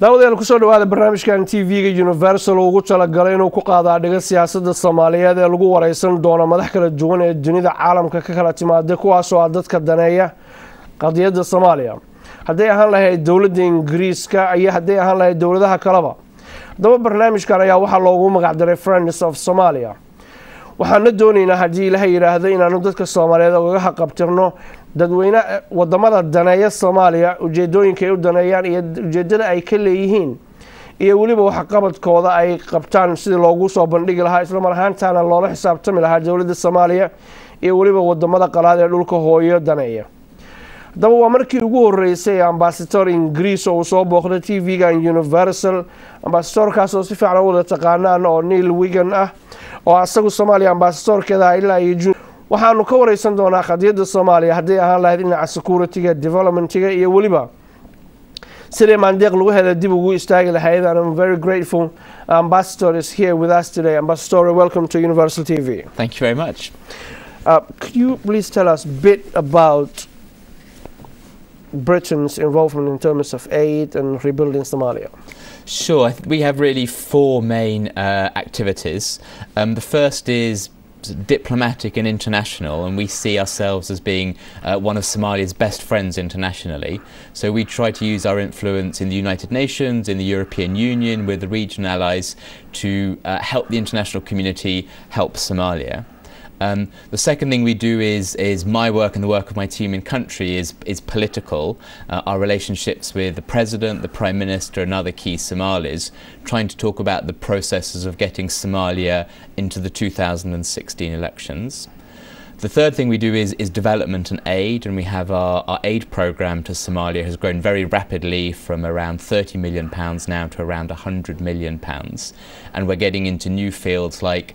daawadayaal kusoo dhawaada barnaamijkan TV-ga Universal ugu talagalay inuu ku qaado dhiga siyaasadda Soomaaliyeed ee lagu wareysan doono madax kala duwan ee dunida caalamka ka kala timaada kuwaas oo dadka daneeya qadiyadda Soomaaliya haday ahaan lahayd dawladda Ingiriiska iyo haday ahaan lahayd dawladaha kaleba daba barnaamijkan ayaa waxa loogu magac daray Friends of Somalia waxaan doonaynaa hadii Ilaahay yiraahdo inaanu dadka Soomaaliyeed uga xaqabtirno dadweyne wadamada daneeya Soomaaliya ujeedooyinka ay u daneeyaan iyo ujeedada ay ka leeyihiin iyo waliba waxa qabadkooda ay qabtaan sidii loogu soo bandhigi lahaa isla mar ahaantaana loola xisaabtami lahaa dawladda Soomaaliya iyo waliba wadamada qalaad ee dhulka hooyo daneeya daba waa markii ugu horeysay ambassador Ingiriis oo soo booqday TV-ga Universal ambassador kaas oo si fiican u wada taqaanaan oo Neil Wigan ah oo asagu Soomaaliya ambassadorkeeda ilaa iyo waxaanu ka wareysan doonaa qadiyadda Soomaaliya haday ahaan lahayd dhinaca security-ga development-ga iyo waliba sidee mandeeq lagu helo dib ugu istaagi lahayd and I'm very grateful ambassador is here with us today. Ambassador, welcome to Universal TV. Thank you very much. Could you please tell us a bit about Britain's involvement in terms of aid and rebuilding Somalia? Sure, we have really four main activities. The first is diplomatic and international, and we see ourselves as being one of Somalia's best friends internationally. So we try to use our influence in the United Nations, in the European Union, with the regional allies to help the international community help Somalia. The second thing we do is my work and the work of my team in country is political. Our relationships with the President, the Prime Minister and other key Somalis, trying to talk about the processes of getting Somalia into the 2016 elections. The third thing we do is development and aid, and we have our aid programme to Somalia has grown very rapidly from around £30 million now to around £100 million. And we're getting into new fields like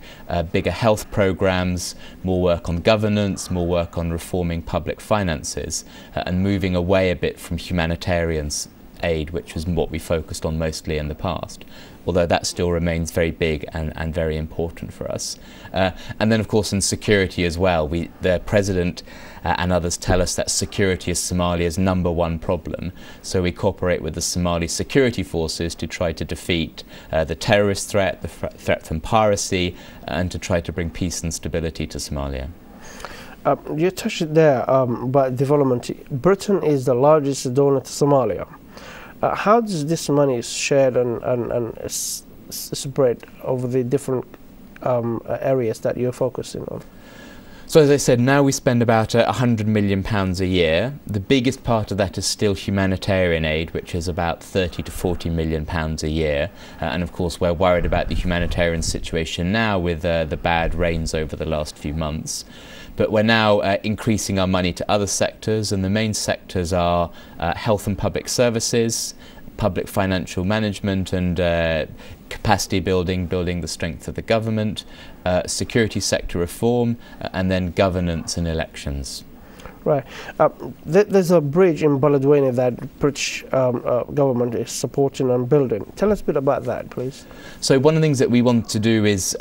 bigger health programmes, more work on governance, more work on reforming public finances, and moving away a bit from humanitarian aid, which was what we focused on mostly in the past, although that still remains very big and very important for us. And then of course in security as well, the President and others tell us that security is Somalia's #1 problem, so we cooperate with the Somali security forces to try to defeat the terrorist threat, the threat from piracy, and to try to bring peace and stability to Somalia. You touched there about development. Britain is the largest donor to Somalia. How does this money shared and spread over the different areas that you're focusing on? So as I said, now we spend about £100 million a year. The biggest part of that is still humanitarian aid, which is about £30 to £40 million a year. And of course we're worried about the humanitarian situation now with the bad rains over the last few months. But we're now increasing our money to other sectors, and the main sectors are health and public services, public financial management and capacity building the strength of the government, security sector reform, and then governance and elections. Right. There's a bridge in Beledweyne that British government is supporting and building. Tell us a bit about that, please. So one of the things that we want to do is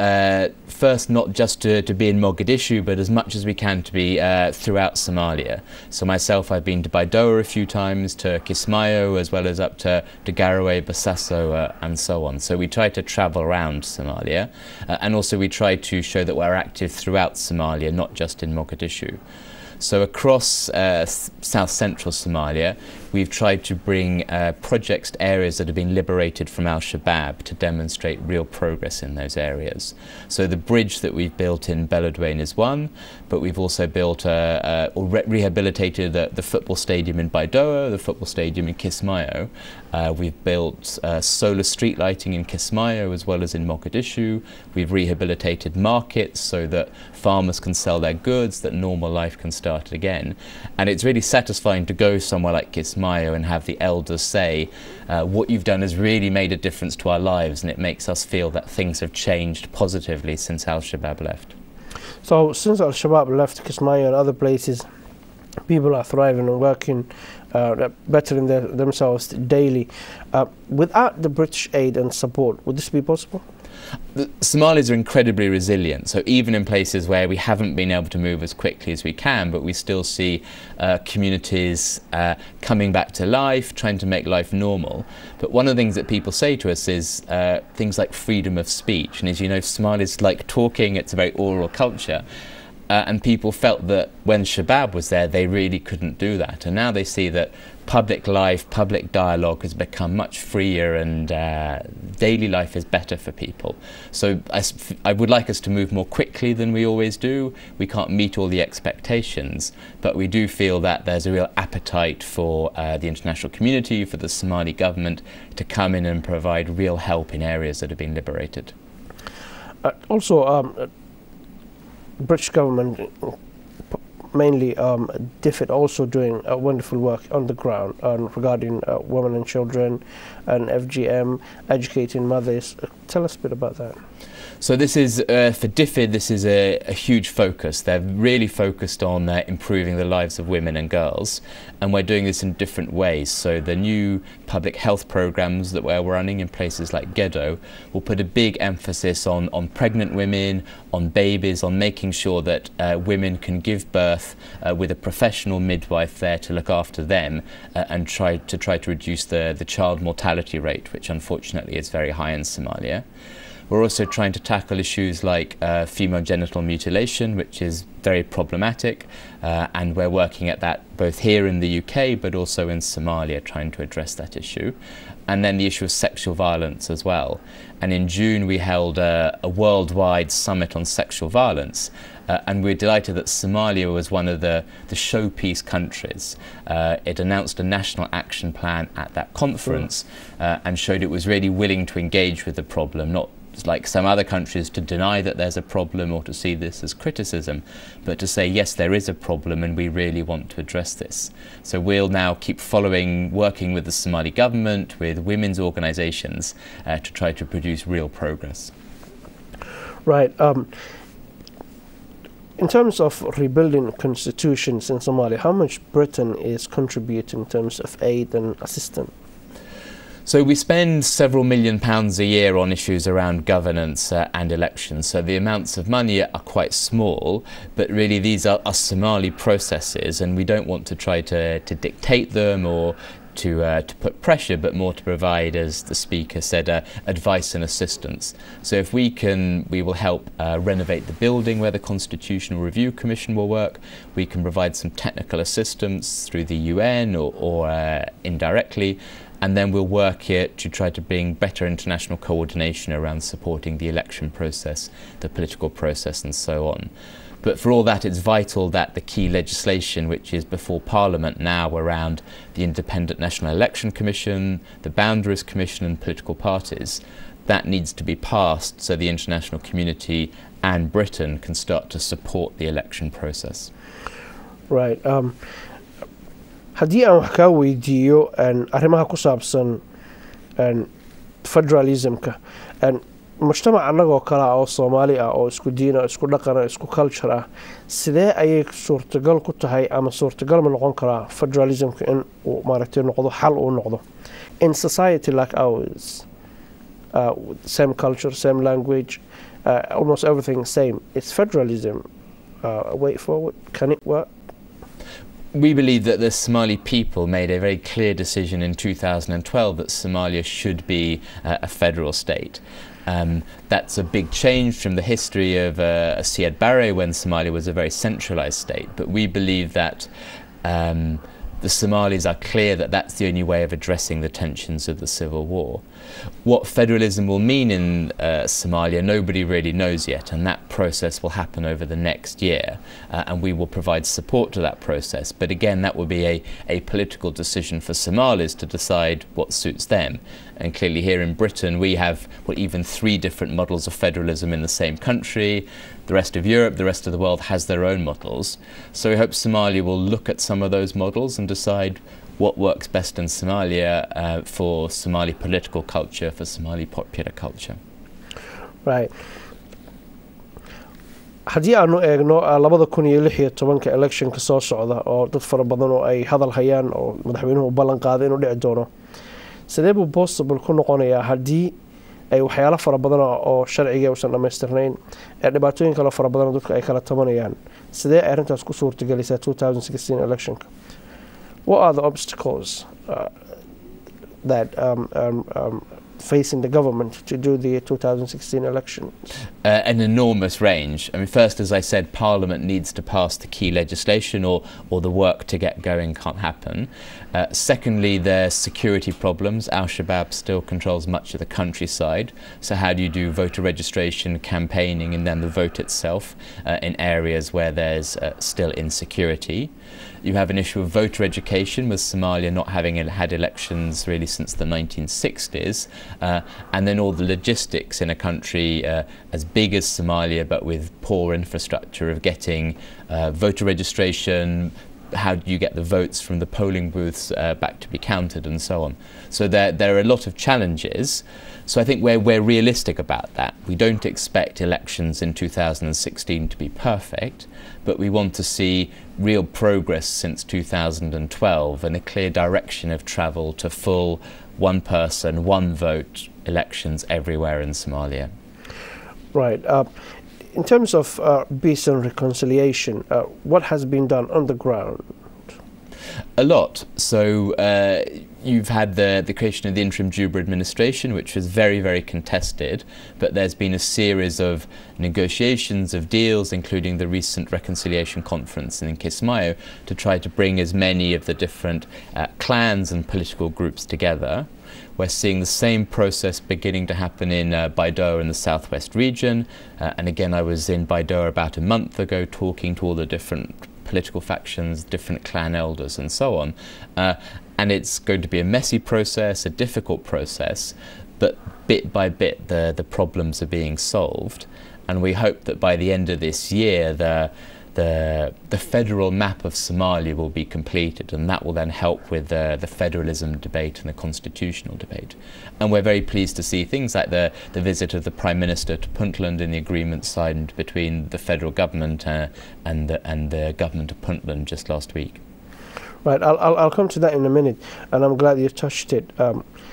first not just to be in Mogadishu, but as much as we can to be throughout Somalia. So myself, I've been to Baidoa a few times, to Kismayo, as well as up to Garowe, Bosaso, and so on. So we try to travel around Somalia, and also we try to show that we're active throughout Somalia, not just in Mogadishu. So across south-central Somalia, we've tried to bring projects to areas that have been liberated from Al-Shabaab to demonstrate real progress in those areas. So the bridge that we've built in Beledweyne is one, but we've also built or rehabilitated the football stadium in Baidoa, the football stadium in Kismayo. We've built solar street lighting in Kismayo as well as in Mogadishu. We've rehabilitated markets so that farmers can sell their goods, that normal life can start again. And it's really satisfying to go somewhere like Kismayo and have the elders say, what you've done has really made a difference to our lives, and it makes us feel that things have changed positively since Al-Shabaab left. So since Al-Shabaab left Kismayo and other places, people are thriving and working, bettering themselves daily. Without the British aid and support, would this be possible? The Somalis are incredibly resilient, so even in places where we haven't been able to move as quickly as we can, but we still see communities coming back to life, trying to make life normal. But one of the things that people say to us is things like freedom of speech, and as you know, Somalis like talking, it's a very oral culture. And people felt that when Shabab was there, they really couldn't do that. And now they see that public life, public dialogue has become much freer, and daily life is better for people. So I would like us to move more quickly than we always do. We can't meet all the expectations, but we do feel that there's a real appetite for the international community, for the Somali government to come in and provide real help in areas that have been liberated. British government, mainly DFID, also doing wonderful work on the ground regarding women and children, and FGM, educating mothers. Tell us a bit about that. So this is, for DFID, this is a huge focus. They're really focused on improving the lives of women and girls, and we're doing this in different ways. So the new public health programs that we're running in places like Gedo will put a big emphasis on pregnant women, on babies, on making sure that women can give birth with a professional midwife there to look after them, and try to reduce the child mortality rate, which unfortunately is very high in Somalia. We're also trying to tackle issues like female genital mutilation, which is very problematic, and we're working at that both here in the UK but also in Somalia, trying to address that issue. And then the issue of sexual violence as well. And in June we held a worldwide summit on sexual violence, and we're delighted that Somalia was one of the showpiece countries. It announced a national action plan at that conference, and showed it was really willing to engage with the problem, not like some other countries to deny that there's a problem or to see this as criticism, but to say, yes, there is a problem and we really want to address this. So we'll now keep working with the Somali government, with women's organisations, to try to produce real progress. Right. In terms of rebuilding constitutions in Somalia, how much Britain is contributing in terms of aid and assistance? So we spend several £million a year on issues around governance and elections. So the amounts of money are quite small, but really these are Somali processes, and we don't want to try to dictate them or to put pressure, but more to provide, as the speaker said, advice and assistance. So if we will help renovate the building where the Constitutional Review Commission will work. We can provide some technical assistance through the UN or indirectly. And then we'll work here to try to bring better international coordination around supporting the election process, the political process, and so on. But for all that, it's vital that the key legislation, which is before Parliament now around the Independent National Election Commission, the Boundaries Commission and political parties, that needs to be passed so the international community and Britain can start to support the election process. Right. Haddii aan wax kaa weydiiyo arrimaha ku saabsan federalismka, mujtamac annagoo kale oo Soomaali ah oo isku diin ah, isku dhaqan ah, isku culture ah, sidee ayay suurtagal ku tahay ama suurtagal ma noqon karaa federalismka in uu maaragtay noqdo xal uu noqdo in society like ours, same culture, same language, almost everything same? Is federalism a way forward? Can it work? We believe that the Somali people made a very clear decision in 2012 that Somalia should be a federal state. That's a big change from the history of Siad Barre, when Somalia was a very centralised state. But we believe that the Somalis are clear that that's the only way of addressing the tensions of the civil war. What federalism will mean in Somalia, nobody really knows yet, and that process will happen over the next year, and we will provide support to that process. But again, that will be a political decision for Somalis to decide what suits them. And clearly here in Britain we have even 3 different models of federalism in the same country. The rest of Europe, the rest of the world has their own models. So we hope Somalia will look at some of those models and decide what works best in Somalia for Somali political culture, for Somali popular culture. Right. haddii aanu eegno 2016 election ka soo socda oo dad fara badan oo ay hadal hayaan oo madaxweynuhu u ballan qaaday inuu dhici doono, sidee buu possible ku noqonayaa haddii ay waxyaalo fara badan oo sharciga uusan dhamaystirnayn dhibaatooyin kale fara badan dadka ay kala tabanayaan sidee arrintaas ku suurtagelisay 2016 election what are the obstacles that facing the government to do the 2016 election? An enormous range. I mean, first, as I said, Parliament needs to pass the key legislation or the work to get going can't happen. Secondly, there's security problems. Al-Shabaab still controls much of the countryside. So how do you do voter registration, campaigning, and then the vote itself in areas where there's still insecurity? You have an issue of voter education, with Somalia not having had elections really since the 1960s, and then all the logistics in a country as big as Somalia but with poor infrastructure of getting voter registration, how do you get the votes from the polling booths back to be counted and so on. So there are a lot of challenges. So I think we're realistic about that. We don't expect elections in 2016 to be perfect, but we want to see real progress since 2012 and a clear direction of travel to full one person, one vote elections everywhere in Somalia. Right. In terms of peace and reconciliation, what has been done on the ground? A lot. So you've had the creation of the interim Juba administration, which was very, very contested, but there's been a series of negotiations, of deals, including the recent reconciliation conference in Kismayo, to try to bring as many of the different clans and political groups together. We're seeing the same process beginning to happen in Baidoa in the southwest region, and again I was in Baidoa about a month ago talking to all the different political factions, different clan elders and so on, and it's going to be a messy process, a difficult process, but bit by bit the problems are being solved, and we hope that by the end of this year the federal map of Somalia will be completed, and that will then help with the federalism debate and the constitutional debate. And we're very pleased to see things like the visit of the Prime Minister to Puntland and the agreement signed between the federal government and the government of Puntland just last week. Right, I'll come to that in a minute, and I'm glad you touched it.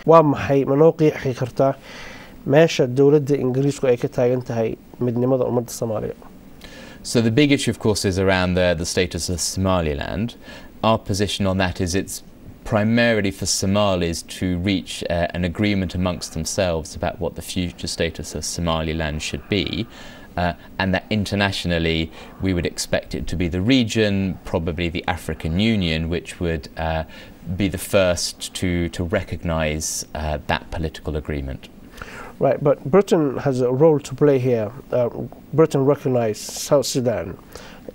Waa maxay ma noo qiixi kartaa meesha dowladda Ingiriisku ay ka taagan tahay midnimada ummadda Soomaaliya? So the big issue, of course, is around the status of Somaliland. Our position on that is it's primarily for Somalis to reach an agreement amongst themselves about what the future status of Somaliland should be, and that internationally we would expect it to be the region, probably the African Union, which would be the first to recognise that political agreement. Right, but Britain has a role to play here. Britain recognized South Sudan,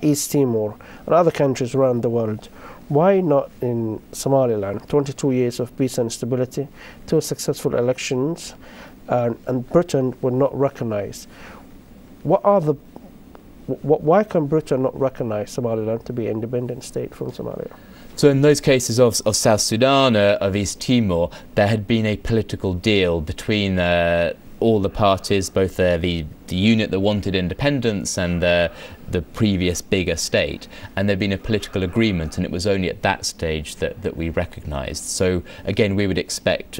East Timor, and other countries around the world. Why not in Somaliland? 22 years of peace and stability, 2 successful elections, and Britain would not recognize. Why can Britain not recognize Somaliland to be an independent state from Somalia? So in those cases of South Sudan, of East Timor, there had been a political deal between all the parties, both the unit that wanted independence and the previous bigger state, and there'd been a political agreement, and it was only at that stage that we recognised. So again, we would expect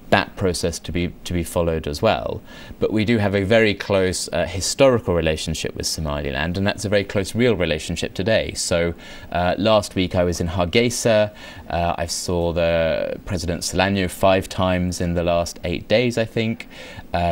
that process to be followed as well. But we do have a very close historical relationship with Somaliland, and that's a very close real relationship today. So last week I was in Hargeisa. I saw the President Solanyo 5 times in the last 8 days, I think.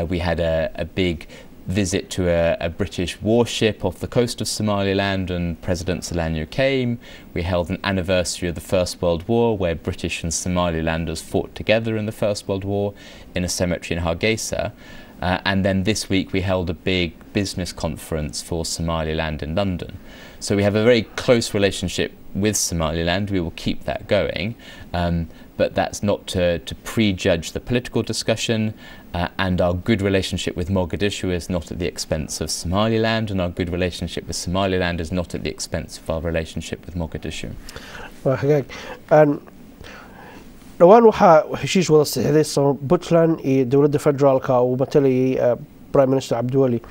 We had a big visit to a British warship off the coast of Somaliland, and President Solanyo came. We held an anniversary of the First World War, where British and Somalilanders fought together in the First World War in a cemetery in Hargeisa. And then this week we held a big business conference for Somaliland in London. So we have a very close relationship with Somaliland. We will keep that going. But that's not to prejudge the political discussion, and our good relationship with Mogadishu is not at the expense of Somaliland, and our good relationship with Somaliland is not at the expense of our relationship with Mogadishu. dhowaan waxaa heshiis wada saxiixday Puntland iyo dowladda federaalka uu matalayay Prime Minister Cabdiweli.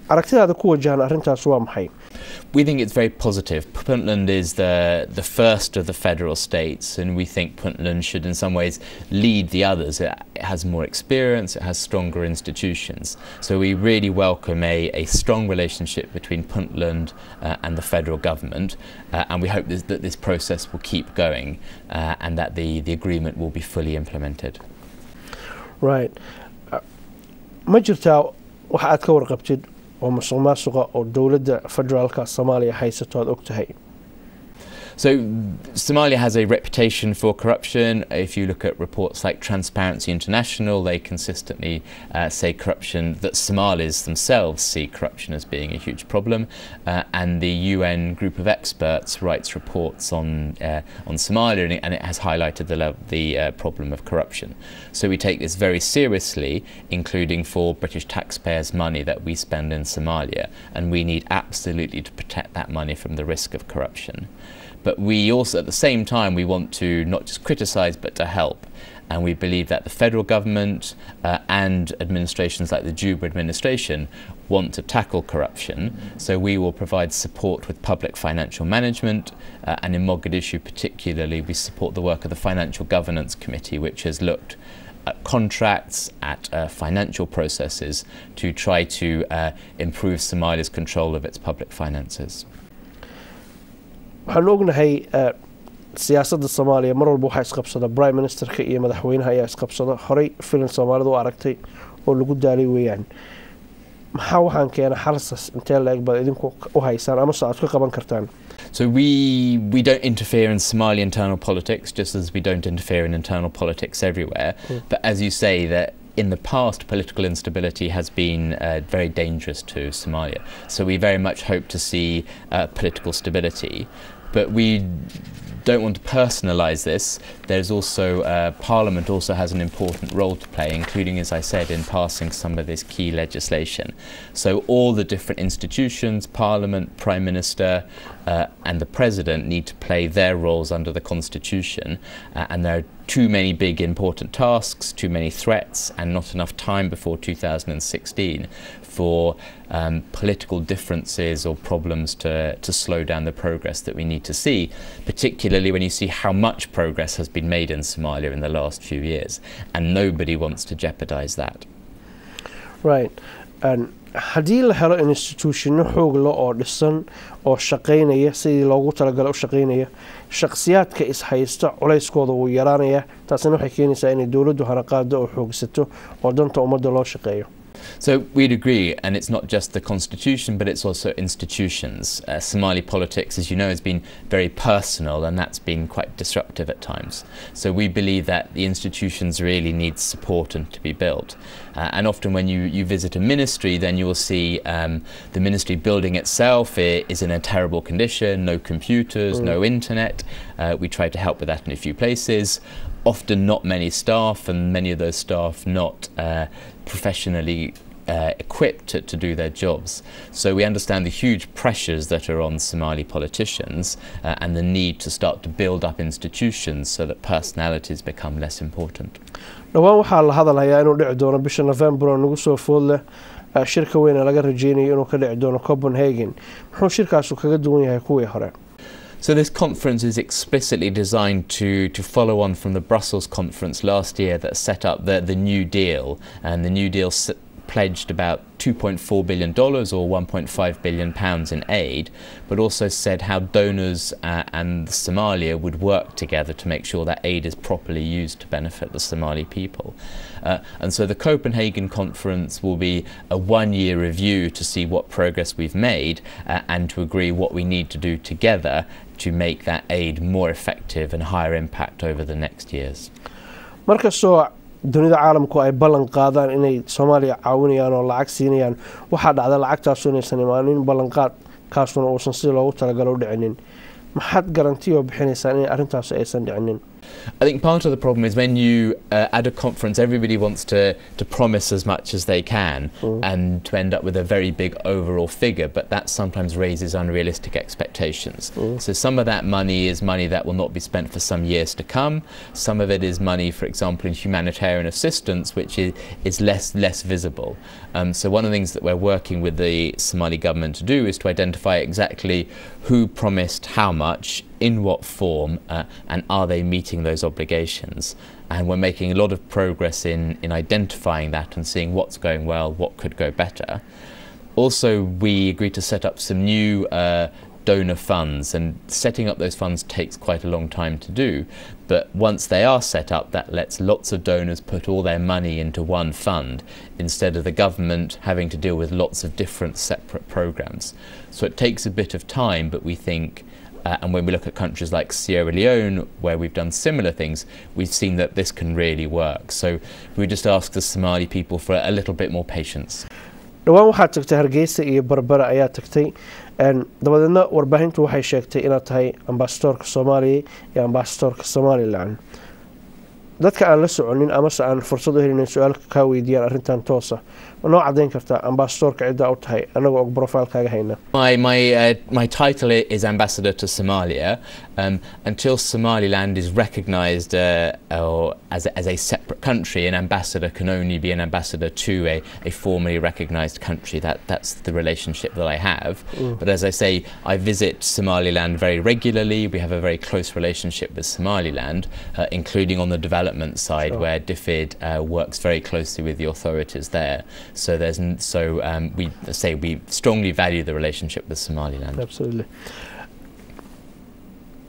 Aragtidaada ku wajahan arrintaas waa maxay? we think it's very positive. Puntland is the first of the federal states, and we think Puntland should in some ways lead the others. It has more experience, it has stronger institutions. So we really welcome a strong relationship between Puntland and the federal government, and we hope that this process will keep going and that the agreement will be fully implemented. Right. Ma jirtaa waxa aad ka warqabtid oo musuqmaasuqa oo dawladda federaalka Soomaaliya haysato aad ogtahay? So Somalia has a reputation for corruption. If you look at reports like Transparency International, they consistently say corruption, that Somalis themselves see corruption as being a huge problem. And the UN group of experts writes reports on Somalia, and it has highlighted the problem of corruption. So we take this very seriously, including for British taxpayers' money that we spend in Somalia, and we need absolutely to protect that money from the risk of corruption. But we also, at the same time, we want to not just criticise but to help. And we believe that the federal government and administrations like the Juba administration want to tackle corruption. So we will provide support with public financial management. And in Mogadishu particularly, we support the work of the Financial Governance Committee, which has looked at contracts, at financial processes to try to improve Somalia's control of its public finances. waxaan ognahay siyaasadda Soomaaliya mar walba waxa isqabsada prime ministerka iyo madaxweynaha ayaa isqabsada horay filan Soomaalidu aragtay oo lagu daalay weeyaan maxaa waxaan keenay xalsas intee la egbad idinku u haysaan ama soo aad ka qaban kartaan? So we don't interfere in Somali internal politics, just as we don't interfere in internal politics everywhere. But as you say, that in the past, political instability has been very dangerous to Somalia. So we very much hope to see political stability. But we don't want to personalise this. There's also, Parliament also has an important role to play, including, as I said, in passing some of this key legislation. So all the different institutions, Parliament, Prime Minister and the President need to play their roles under the Constitution, and there are too many big important tasks, too many threats, and not enough time before 2016 for political differences or problems to slow down the progress that we need to see, particularly when you see how much progress has been made in Somalia in the last few years, and nobody wants to jeopardize that. Right. And haddii la helo institutionno xoog leh oo dhisan oo shaqaynaya sidii loogu talagalay u shaqaynaya shakhsiyaadka is haysta culayskooda uu yaraanaya taasina waxay keenaysaa in dawladdu haraqaado oo xoogsato oo danta ummadda loo shaqeeyo. So we'd agree, and it's not just the constitution, but it's also institutions. Somali politics, as you know, has been very personal, and that's been quite disruptive at times. So we believe that the institutions really need support and to be built. And often when you visit a ministry, then you will see the ministry building itself is in a terrible condition, no computers, no internet. We try to help with that in a few places. Often not many staff, and many of those staff not professionally equipped to do their jobs. So we understand the huge pressures that are on Somali politicians and the need to start to build up institutions so that personalities become less important. dhawaan waxaa la hadalhayaa inuu dhici doono bisha November oo nagu soo fool leh shirka weyn ee laga rajeynayo inuu ka dhici doono Copenhagen. Muxuu shirkaas kaga duwan yahay kuwii hore? So this conference is explicitly designed to follow on from the Brussels conference last year that set up the New Deal, and the New Deal pledged about $2.4 billion or £1.5 billion in aid, but also said how donors and Somalia would work together to make sure that aid is properly used to benefit the Somali people. And so the Copenhagen conference will be a one-year review to see what progress we've made and to agree what we need to do together to make that aid more effective and higher impact over the next years. Markastoo dunida caalamku ay ballan qaadaan inay Soomaaliya caawinayaan oo lacag siinayaan waxa dhacda lacagtaas inaysan imaanin ballan qaad kaasuna uusan si loogu talagalay u dhicinin maxaad garanti oo bixinaysaa in arrintaas aysan dhicinin? I think part of the problem is when you, at a conference, everybody wants to promise as much as they can and to end up with a very big overall figure, but that sometimes raises unrealistic expectations. So some of that money is money that will not be spent for some years to come. Some of it is money, for example, in humanitarian assistance, which is less visible. So one of the things that we're working with the Somali government to do is to identify exactly who promised how much, in what form, and are they meeting those obligations. And we're making a lot of progress in identifying that and seeing what's going well, what could go better. Also, we agreed to set up some new donor funds, and setting up those funds takes quite a long time to do, but once they are set up, that lets lots of donors put all their money into one fund instead of the government having to deal with lots of different separate programs. So it takes a bit of time, but we think and when we look at countries like Sierra Leone, where we've done similar things, we've seen that this can really work. So we just ask the Somali people for a little bit more patience. dhawaan waxaad tagtay Hargeysa iyo Barbara ayaa tagtay dabadeedna warbaahintu waxay sheegtay inaad tahay ambassadorka Soomaaliya iyo ambassadorka Somaliland. dadka aan la soconin ama aan fursad u helin su'aal ka weydiiyaan arrintan toos ah noo cadeyn kartaa ambassadorka cidda u tahay anagoo og profile-kaaga hayna. My title is Ambassador to Somalia. Until Somaliland is recognised as a separate country, an ambassador can only be an ambassador to a formally recognised country. That's the relationship that I have. But as I say, I visit Somaliland very regularly. We have a very close relationship with Somaliland, including on the development side, where DFID works very closely with the authorities there. So we strongly value the relationship with Somaliland. Absolutely.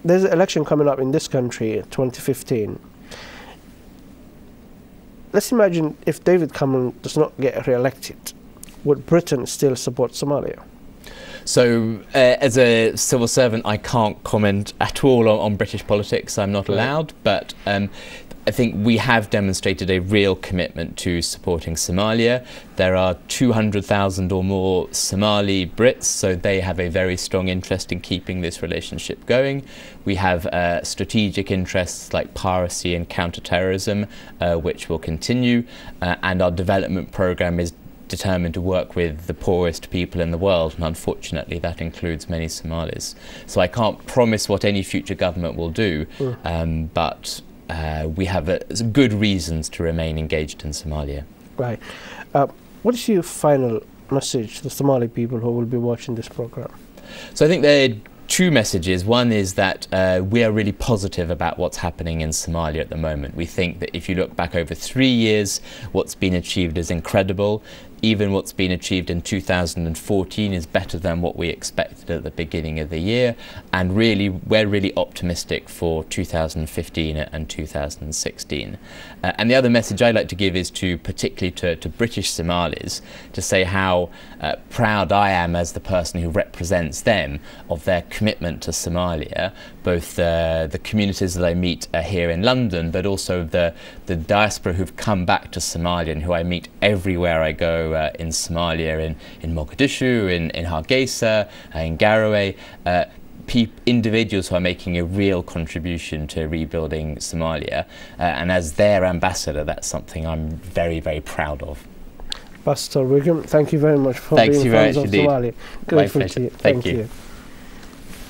There's an election coming up in this country, 2015. Let's imagine if David Cameron does not get re-elected, would Britain still support Somalia? So, as a civil servant, I can't comment at all on British politics. I'm not allowed, but I think we have demonstrated a real commitment to supporting Somalia. There are 200,000 or more Somali Brits, so they have a very strong interest in keeping this relationship going. We have strategic interests like piracy and counter-terrorism, which will continue, and our development programme is determined to work with the poorest people in the world, and unfortunately that includes many Somalis. So I can't promise what any future government will do, but we have good reasons to remain engaged in Somalia. Right. What is your final message to the Somali people who will be watching this program? So I think there are two messages. One is that we are really positive about what's happening in Somalia at the moment. We think that if you look back over 3 years, what's been achieved is incredible. Even what's been achieved in 2014 is better than what we expected at the beginning of the year, and really we're really optimistic for 2015 and 2016. And the other message I'd like to give is particularly to British Somalis, to say how proud I am as the person who represents them of their commitment to Somalia, both the communities that I meet here in London, but also the diaspora who've come back to Somalia and who I meet everywhere I go in Somalia, in Mogadishu, in Hargeisa, in Garowe, individuals who are making a real contribution to rebuilding Somalia, and as their ambassador, that's something I'm very, very proud of. Pastor Wigan, thank you very much for being friends of Somalia. Grateful to you. Thank you.